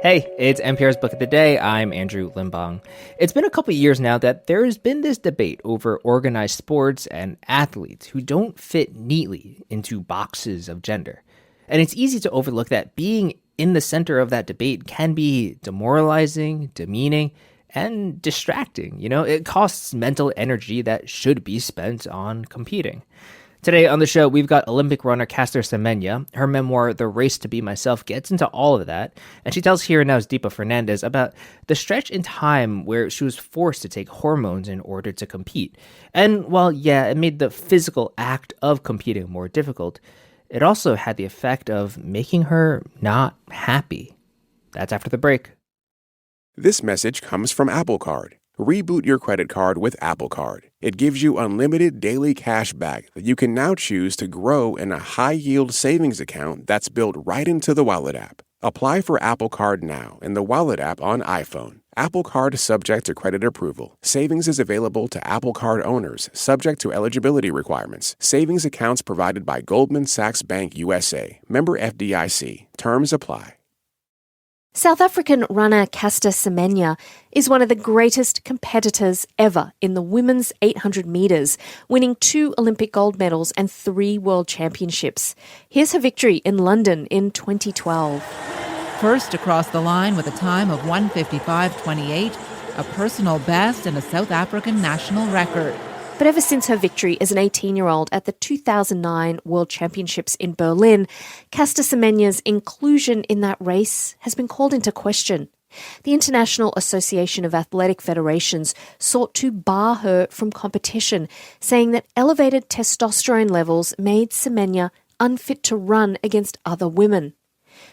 Hey, it's NPR's Book of the Day. I'm Andrew Limbong. It's been a couple of years now that there's been this debate over organized sports and athletes who don't fit neatly into boxes of gender. And it's easy to overlook that being in the center of that debate can be demoralizing, demeaning, and distracting. It costs mental energy that should be spent on competing. Today on the show, we've got Olympic runner Caster Semenya. Her memoir, The Race to Be Myself, gets into all of that. And she tells Here and Now's Deepa Fernandes about the stretch in time where she was forced to take hormones in order to compete. And while, it made the physical act of competing more difficult, it also had the effect of making her not happy. That's after the break. This message comes from Apple Card. Reboot your credit card with Apple Card. It gives you unlimited daily cash back that you can now choose to grow in a high-yield savings account that's built right into the Wallet app. Apply for Apple Card now in the Wallet app on iPhone. Apple Card subject to credit approval. Savings is available to Apple Card owners subject to eligibility requirements. Savings accounts provided by Goldman Sachs Bank USA. Member FDIC. Terms apply. South African runner Caster Semenya is one of the greatest competitors ever in the women's 800 metres, winning 2 Olympic gold medals and 3 world championships. Here's her victory in London in 2012. First across the line with a time of 1:55.28, a personal best and a South African national record. But ever since her victory as an 18-year-old at the 2009 World Championships in Berlin, Caster Semenya's inclusion in that race has been called into question. The International Association of Athletic Federations sought to bar her from competition, saying that elevated testosterone levels made Semenya unfit to run against other women.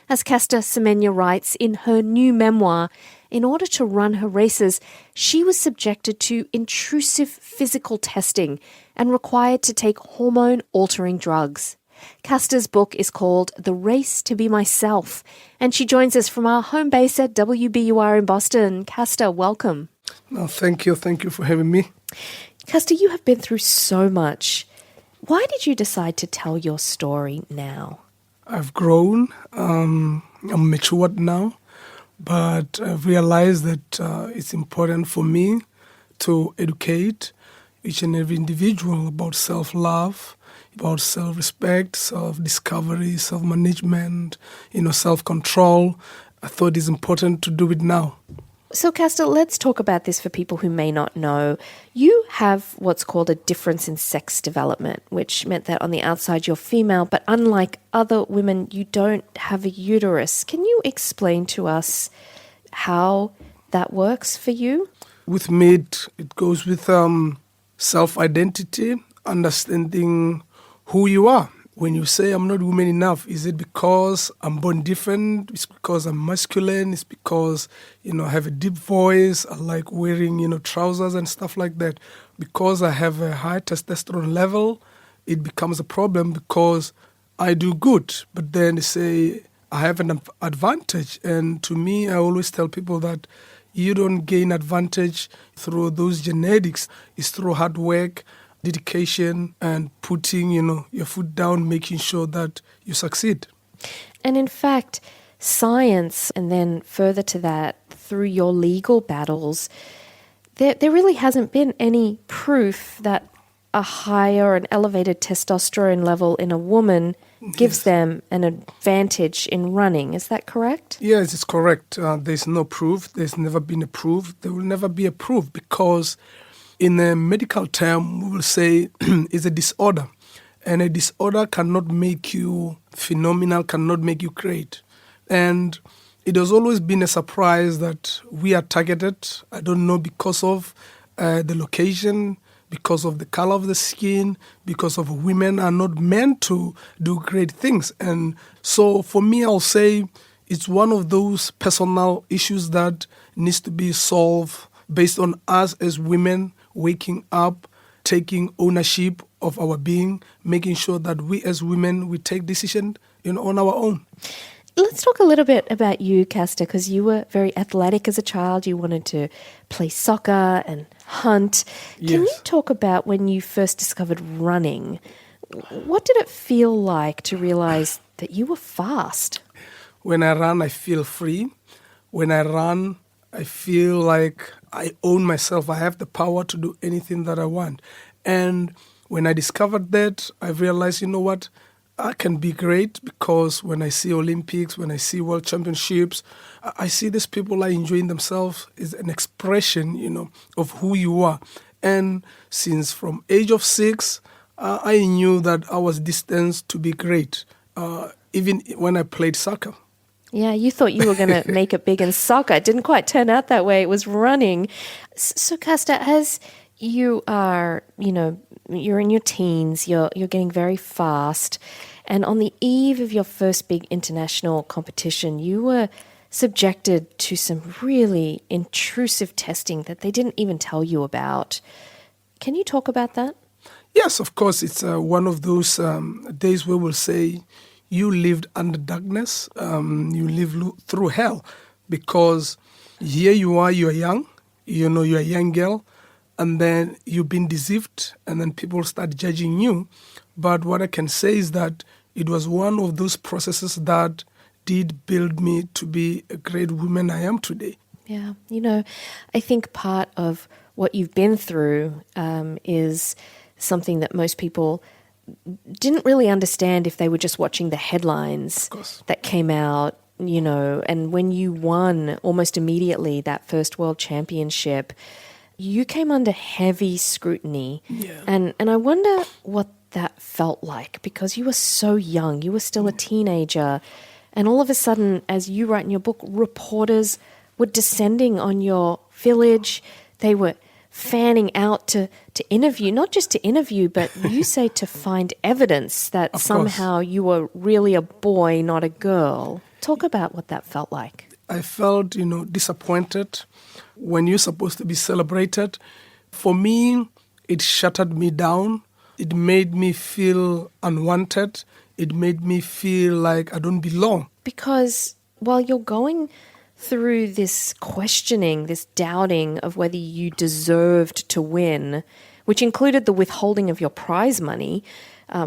As Caster Semenya writes in her new memoir, in order to run her races, she was subjected to intrusive physical testing and required to take hormone-altering drugs. Caster's book is called The Race to Be Myself, and she joins us from our home base at WBUR in Boston. Caster, welcome. No, thank you. Thank you for having me. Caster, you have been through so much. Why did you decide to tell your story now? I've grown. I'm matured now. But I've realized that it's important for me to educate each and every individual about self-love, about self-respect, self-discovery, self-management, self-control. I thought it's important to do it now. So, Caster, let's talk about this for people who may not know. You have what's called a difference in sex development, which meant that on the outside you're female, but unlike other women, you don't have a uterus. Can you explain to us how that works for you? With me, it goes with self-identity, understanding who you are. When you say I'm not woman enough, is it because I'm born different? It's because I'm masculine? It's because, I have a deep voice. I like wearing, trousers and stuff like that. Because I have a high testosterone level, it becomes a problem because I do good. But then they say I have an advantage. And to me, I always tell people that you don't gain advantage through those genetics. It's through hard work, dedication, and putting, your foot down, making sure that you succeed. And in fact, science, and then further to that, through your legal battles, there really hasn't been any proof that a higher and elevated testosterone level in a woman gives them an advantage in running. Is that correct? Yes, it's correct. There's no proof. There's never been a proof. There will never be a proof because in a medical term, we will say it's a disorder. And a disorder cannot make you phenomenal, cannot make you great. And it has always been a surprise that we are targeted. I don't know, because of the location, because of the color of the skin, because of women are not meant to do great things. And so for me, I'll say it's one of those personal issues that needs to be solved based on us as women waking up, taking ownership of our being, making sure that we as women, we take decisions on our own. Let's talk a little bit about you, Caster, because you were very athletic as a child. You wanted to play soccer and hunt. Can you talk about when you first discovered running? What did it feel like to realize that you were fast? When I run, I feel free. when I run, I feel like I own myself. I have the power to do anything that I want. And when I discovered that, I realized, you know what? I can be great because when I see Olympics, when I see World Championships, I see these people are enjoying themselves. It's an expression, of who you are. And since from age of 6, I knew that I was destined to be great, even when I played soccer. Yeah, you thought you were going to make it big in soccer. It didn't quite turn out that way. It was running. So, Caster, as you are, you're in your teens, you're getting very fast, and on the eve of your first big international competition, you were subjected to some really intrusive testing that they didn't even tell you about. Can you talk about that? Yes, of course. It's one of those days where we'll say you lived under darkness, you lived through hell, because here you are young, you're a young girl, and then you've been deceived, and then people start judging you. But what I can say is that it was one of those processes that did build me to be a great woman I am today. Yeah, I think part of what you've been through is something that most people didn't really understand if they were just watching the headlines that came out, and when you won almost immediately that first world championship, you came under heavy scrutiny. Yeah. And I wonder what that felt like, because you were so young, you were still a teenager, and all of a sudden, as you write in your book, reporters were descending on your village. They were fanning out to interview, not just to interview, but you say to find evidence that somehow you were really a boy, not a girl. Talk about what that felt like. I felt, disappointed when you're supposed to be celebrated. For me, it shuttered me down. It made me feel unwanted. It made me feel like I don't belong. Because while you're going through this questioning, this doubting of whether you deserved to win, which included the withholding of your prize money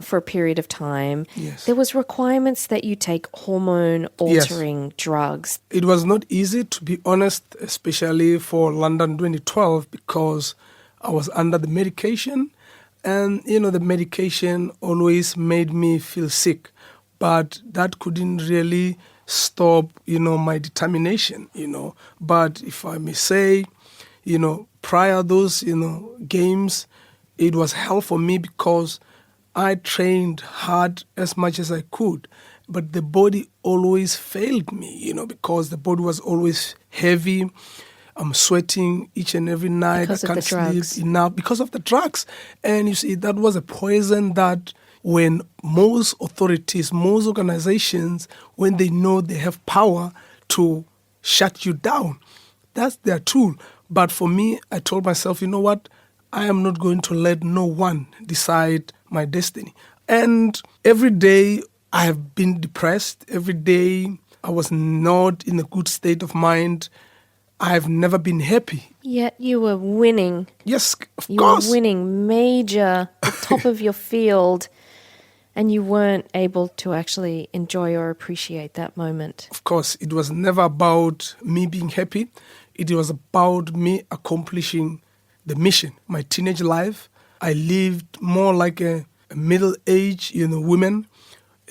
for a period of time, yes, there was requirements that you take hormone-altering drugs. It was not easy, to be honest, especially for London 2012, because I was under the medication, and, the medication always made me feel sick, but that couldn't really stop, my determination, But if I may say, prior those, games, it was hell for me because I trained hard as much as I could, but the body always failed me, because the body was always heavy. I'm sweating each and every night. Because I can't of the drugs. sleep enough because of the drugs. And you see, that was a poison that when most authorities, most organizations, when they know they have power to shut you down, that's their tool. But for me, I told myself, you know what? I am not going to let no one decide my destiny. And every day I have been depressed. Every day I was not in a good state of mind. I've never been happy. Yet you were winning. Yes, of You course. were winning major, the top of your field, and you weren't able to actually enjoy or appreciate that moment. Of course, it was never about me being happy. It was about me accomplishing the mission. My teenage life, I lived more like a middle-aged, woman,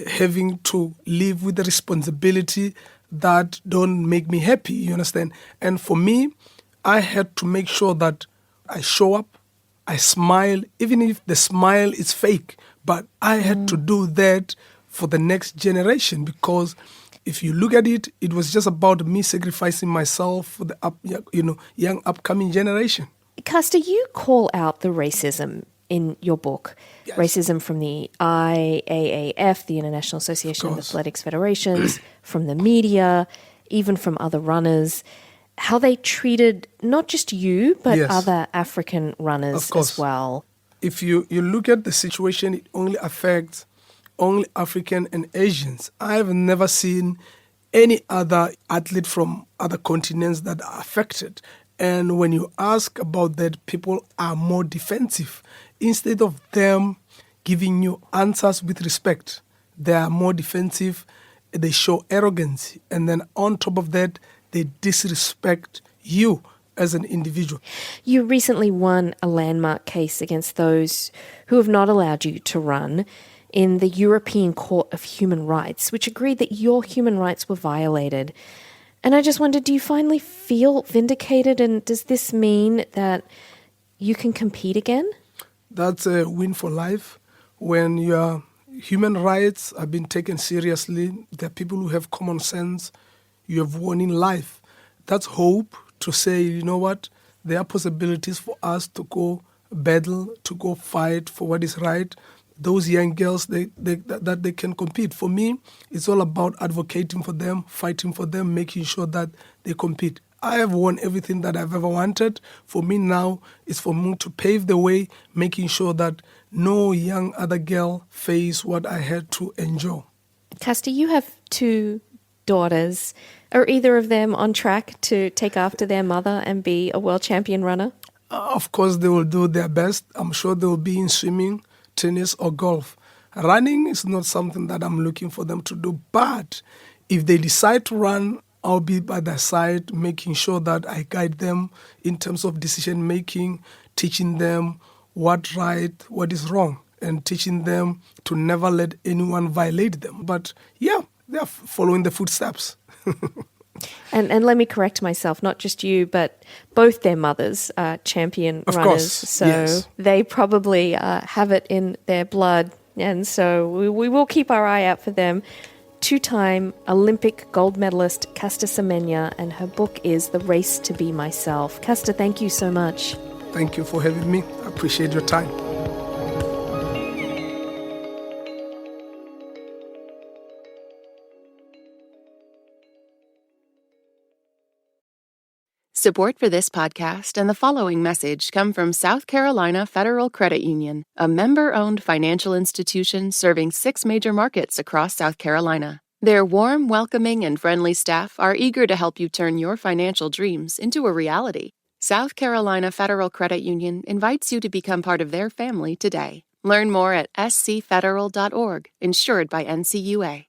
having to live with the responsibility that don't make me happy, you understand? And for me, I had to make sure that I show up, I smile, even if the smile is fake, but I had to do that for the next generation, because if you look at it, it was just about me sacrificing myself for the young upcoming generation. Caster, you call out the racism in your book. Yes. Racism from the IAAF, the International Association of Athletics Federations, from the media, even from other runners, how they treated not just you, but Yes. other African runners as well. If you look at the situation, it only affects only African and Asians. I have never seen any other athlete from other continents that are affected. And when you ask about that, people are more defensive. Instead of them giving you answers with respect, they are more defensive. They show arrogance. And then on top of that, they disrespect you as an individual. You recently won a landmark case against those who have not allowed you to run in the European Court of Human Rights, which agreed that your human rights were violated. And I just wondered, do you finally feel vindicated, and does this mean that you can compete again? That's a win for life. When your human rights are being taken seriously, there are people who have common sense, you have won in life. That's hope to say, you know what, there are possibilities for us to go battle, to go fight for what is right. Those young girls, that they can compete. For me, it's all about advocating for them, fighting for them, making sure that they compete. I have won everything that I've ever wanted. For me now, it's for me to pave the way, making sure that no young other girl face what I had to endure. Caster, you have 2 daughters. Are either of them on track to take after their mother and be a world champion runner? Of course, they will do their best. I'm sure they will be in swimming, tennis, or golf. Running is not something that I'm looking for them to do. But if they decide to run, I'll be by their side, making sure that I guide them in terms of decision making, teaching them what's right, what is wrong, and teaching them to never let anyone violate them. But yeah, they're following the footsteps. And let me correct myself, not just you, but both their mothers are champion Of runners. course, So yes. they probably have it in their blood. And so we will keep our eye out for them. 2-time Olympic gold medalist Caster Semenya, and her book is The Race to Be Myself. Caster, thank you so much. Thank you for having me. I appreciate your time. Support for this podcast and the following message come from South Carolina Federal Credit Union, a member-owned financial institution serving 6 major markets across South Carolina. Their warm, welcoming, and friendly staff are eager to help you turn your financial dreams into a reality. South Carolina Federal Credit Union invites you to become part of their family today. Learn more at scfederal.org, insured by NCUA.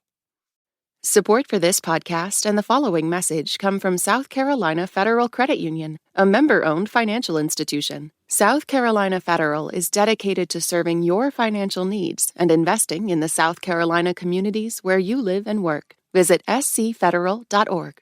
Support for this podcast and the following message come from South Carolina Federal Credit Union, a member-owned financial institution. South Carolina Federal is dedicated to serving your financial needs and investing in the South Carolina communities where you live and work. Visit scfederal.org.